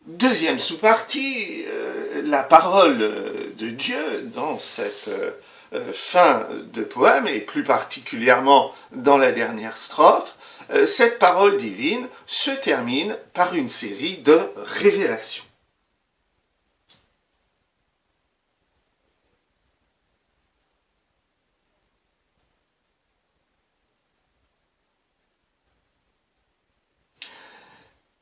Deuxième sous-partie, la parole de Dieu dans cette fin de poème, et plus particulièrement dans la dernière strophe. Cette parole divine se termine par une série de révélations.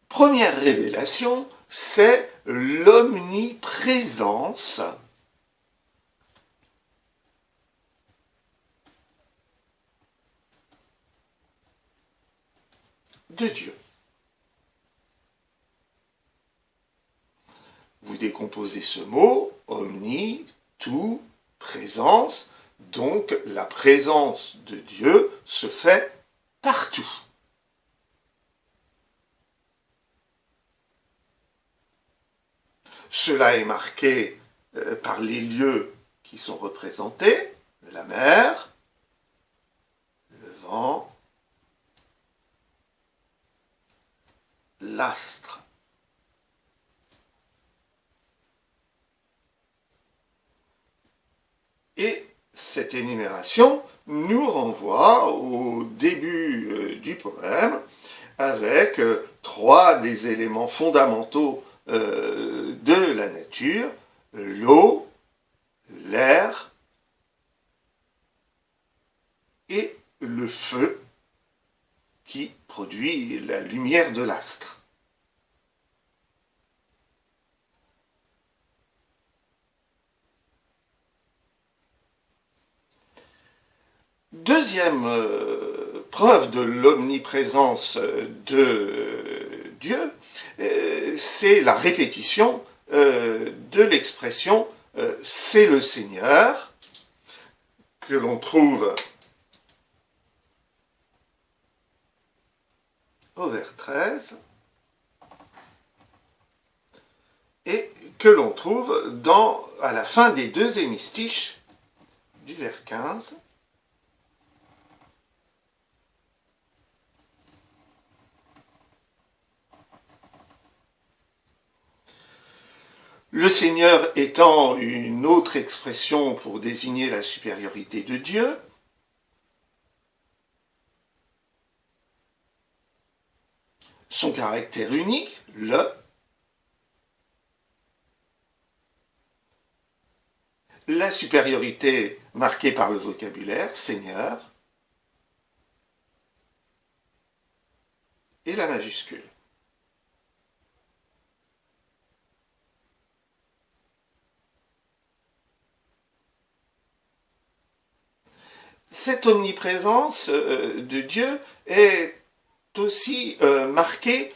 Première révélation, c'est l'omniprésence de Dieu. Vous décomposez ce mot, omni, tout, présence, donc la présence de Dieu se fait partout. Cela est marqué par les lieux qui sont représentés, la mer, le vent, l'astre. Et cette énumération nous renvoie au début du poème avec trois des éléments fondamentaux de la nature, l'eau, l'air et le feu qui produit la lumière de l'astre. Deuxième preuve de l'omniprésence de Dieu, c'est la répétition de l'expression « c'est le Seigneur » que l'on trouve au vers 13 et que l'on trouve à la fin des deux hémistiches du vers 15. Le Seigneur étant une autre expression pour désigner la supériorité de Dieu, son caractère unique, la supériorité marquée par le vocabulaire, Seigneur, et la majuscule. Cette omniprésence de Dieu est aussi marquée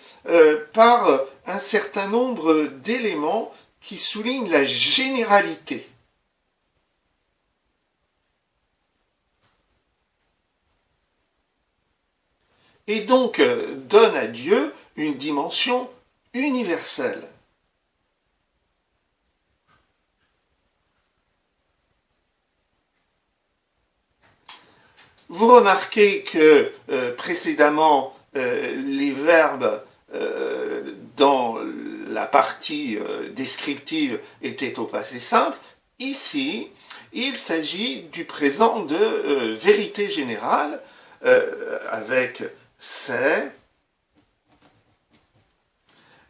par un certain nombre d'éléments qui soulignent la généralité. Et donc donne à Dieu une dimension universelle. Vous remarquez que précédemment, les verbes dans la partie descriptive étaient au passé simple. Ici, il s'agit du présent de vérité générale avec c'est,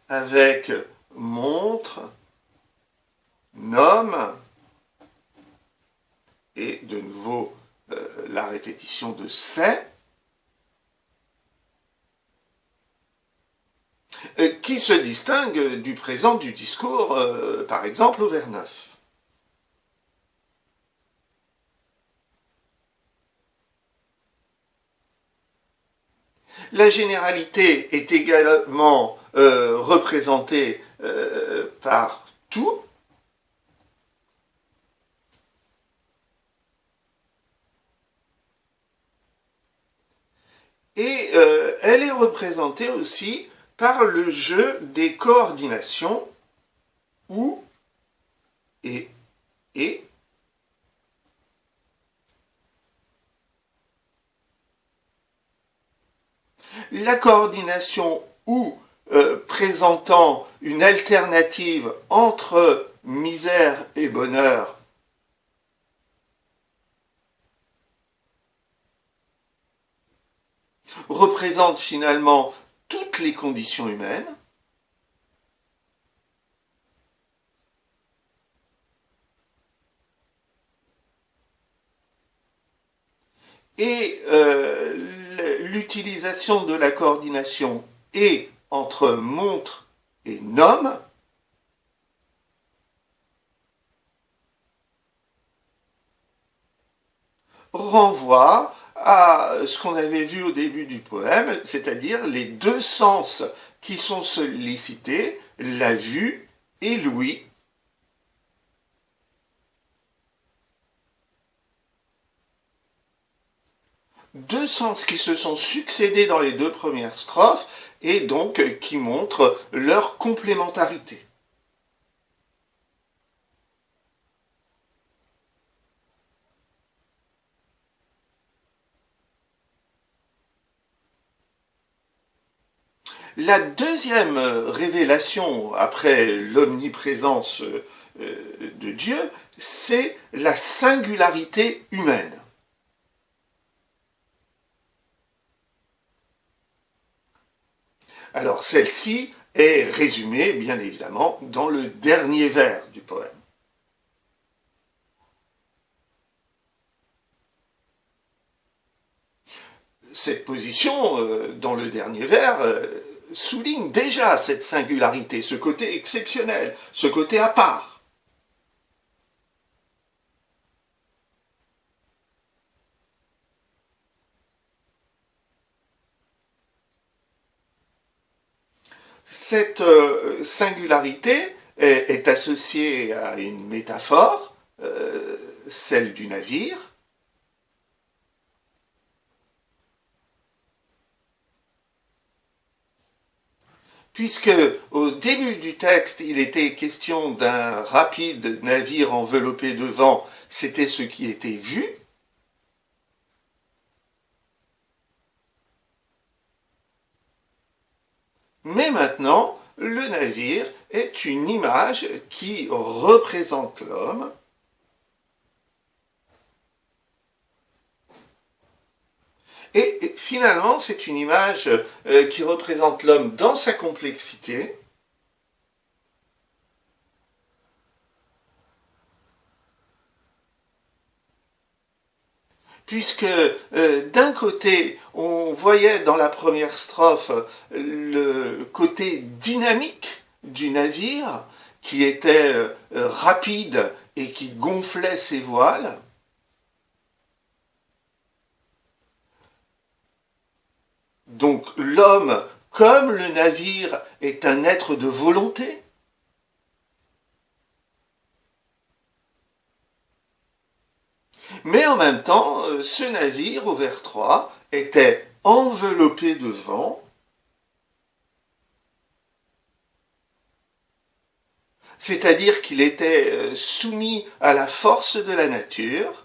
avec montre, nomme, et de nouveau la répétition de c'est, qui se distingue du présent du discours, par exemple, au vers 9. La généralité est également représentée par tout. Et elle est représentée aussi par le jeu des coordinations ou et. La coordination ou présentant une alternative entre misère et bonheur, représente finalement toutes les conditions humaines. Et l'utilisation de la coordination et entre montre et nomme renvoie à ce qu'on avait vu au début du poème, c'est-à-dire les deux sens qui sont sollicités, la vue et l'ouïe. Deux sens qui se sont succédés dans les deux premières strophes et donc qui montrent leur complémentarité. La deuxième révélation après l'omniprésence de Dieu, c'est la singularité humaine. Alors celle-ci est résumée, bien évidemment, dans le dernier vers du poème. Cette position, dans le dernier vers, souligne déjà cette singularité, ce côté exceptionnel, ce côté à part. Cette singularité est associée à une métaphore, celle du navire, puisque au début du texte, il était question d'un rapide navire enveloppé de vent, c'était ce qui était vu. Mais maintenant, le navire est une image qui représente l'homme. Et finalement, c'est une image qui représente l'homme dans sa complexité, puisque d'un côté, on voyait dans la première strophe le côté dynamique du navire, qui était rapide et qui gonflait ses voiles. Donc l'homme, comme le navire, est un être de volonté. Mais en même temps, ce navire, au vers 3, était enveloppé de vent. C'est-à-dire qu'il était soumis à la force de la nature.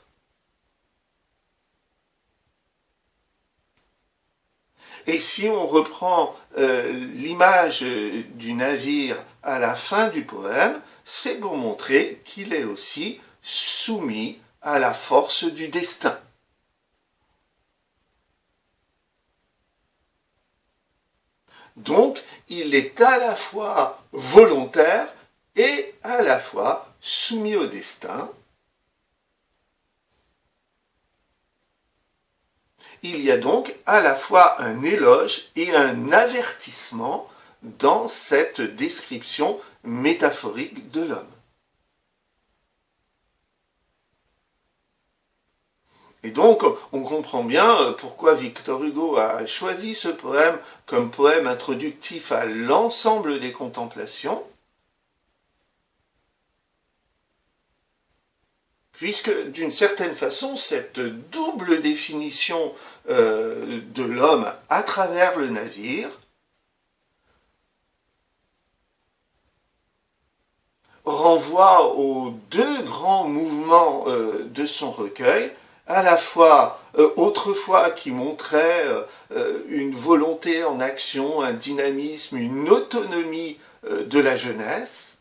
Et si on reprend l'image du navire à la fin du poème, c'est pour montrer qu'il est aussi soumis à la force du destin. Donc, il est à la fois volontaire et à la fois soumis au destin. Il y a donc à la fois un éloge et un avertissement dans cette description métaphorique de l'homme. Et donc, on comprend bien pourquoi Victor Hugo a choisi ce poème comme poème introductif à l'ensemble des contemplations, puisque d'une certaine façon, cette double définition de l'homme à travers le navire renvoie aux deux grands mouvements de son recueil, à la fois autrefois qui montrait une volonté en action, un dynamisme, une autonomie de la jeunesse,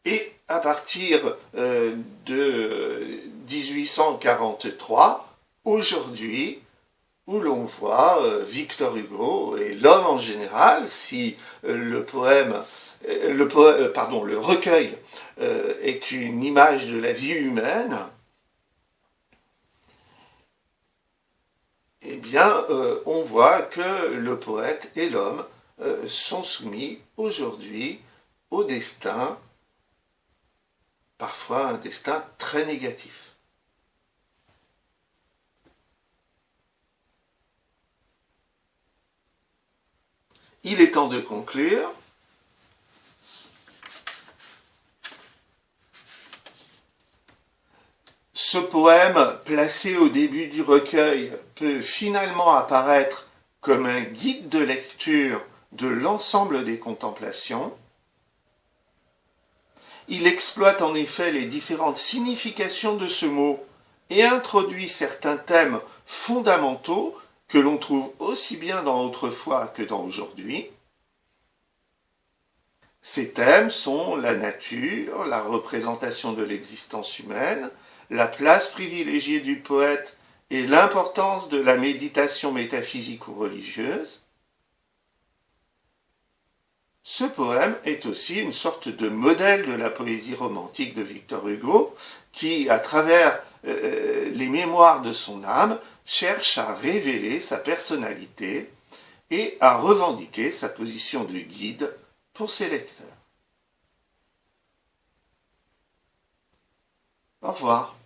et à partir de 1843, aujourd'hui, où l'on voit Victor Hugo et l'homme en général, si le recueil est une image de la vie humaine, eh bien, on voit que le poète et l'homme sont soumis aujourd'hui au destin, parfois un destin très négatif. Il est temps de conclure. Ce poème, placé au début du recueil, peut finalement apparaître comme un guide de lecture de l'ensemble des contemplations. Il exploite en effet les différentes significations de ce mot et introduit certains thèmes fondamentaux que l'on trouve aussi bien dans autrefois que dans aujourd'hui. Ces thèmes sont la nature, la représentation de l'existence humaine, la place privilégiée du poète et l'importance de la méditation métaphysique ou religieuse. Ce poème est aussi une sorte de modèle de la poésie romantique de Victor Hugo, qui, à travers les mémoires de son âme, cherche à révéler sa personnalité et à revendiquer sa position de guide pour ses lecteurs. Au revoir.